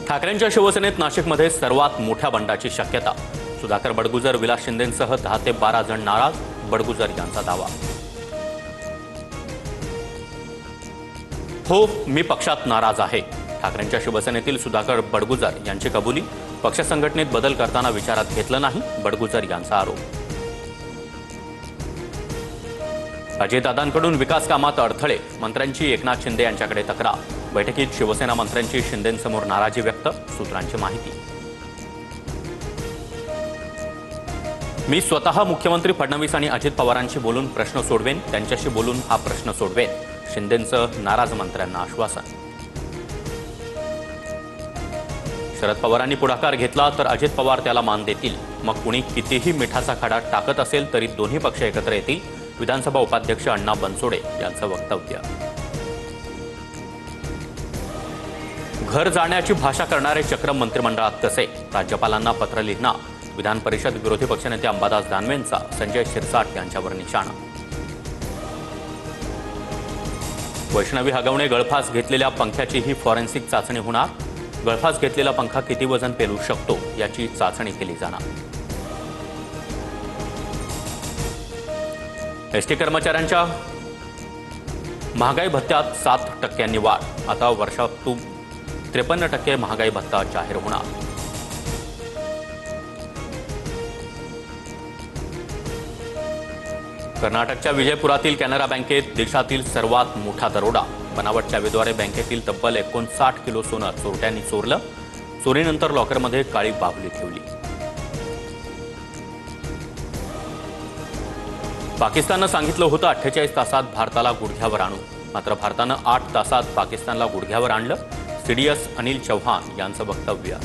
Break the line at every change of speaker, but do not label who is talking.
ठाकरेंच्या शिवसेनेत नाशिकमध्ये सर्वात मोठ्या बंडाची शक्यता। सुधाकर बडगुजर, विलास शिंदेंसह 10 ते 12 जण नाराज, बडगुजर यांचा दावा। हो, मी पक्षात नाराज आहे। ठाकरेंच्या शिवसेनेतील सुधाकर बडगुजर यांची कबुली। पक्ष संघटनेत बदल करताना विचारात घेतलं नाही, बडगुजर यांचा आरोप। अजितदादांकडून विकास कामात अडथळे, मंत्र्यांची एकनाथ शिंदे यांच्याकडे तक्रार। बैठकीत शिवसेना मंत्र्यांची शिंदेंसमोर नाराजी व्यक्त, सूत्रांची माहिती। मी स्वतः मुख्यमंत्री फडणवीस आणि अजित पवारांशी बोलून प्रश्न सोडवेन, त्यांच्याशी बोलून हा प्रश्न सोडवेन, शिंदेंचं नाराज मंत्र्यांना आश्वासन। शरद पवारांनी पुढाकार घेतला तर अजित पवार त्याला मान देतील, मग कुणी कितीही मिठाचा खडा टाकत असेल तरी दोन्ही पक्ष एकत्र येतील, विधानसभा उपाध्यक्ष अण्णा बनसोडे यांचं वक्तव्य। घर जाण्याची भाषा करणारे चक्र मंत्रिमंडळात कसे, राज्यपालांना पत्र लिहिणार, विधान परिषद विरोधी पक्षनेते अंबादास दानवेंचा संजय शिरसाट यांच्यावर निशाणा। वैष्णवी हगवणे गळफास घेतलेल्या पंख्याची ही फॉरेन्सिक चाचणी होणार, गळफास घेतलेला पंखा किती वजन पेलू शकतो याची चाचणी केली जाणार। एसटी कर्मचाऱ्यांच्या महागाई भत्त्यात 7% वाढ, आता वर्षातून 53% महागाई भत्ता जाहीर होणार। कर्नाटकच्या विजयपुरातील कॅनरा बँकेत देशातील सर्वात मोठा दरोडा, बनावट चावीद्वारे बँकेतील तब्बल 59 किलो सोनं चोरट्यांनी चोरलं, चोरीनंतर लॉकरमध्ये काळी बाहुली ठेवली। पाकिस्ताननं सांगितलं होतं 48 तासात भारताला गुडघ्यावर आणू, मात्र भारतानं 8 तासात पाकिस्तानला गुडघ्यावर आणलं, सीडीएस अनिल चौहान यांचं वक्तव्य।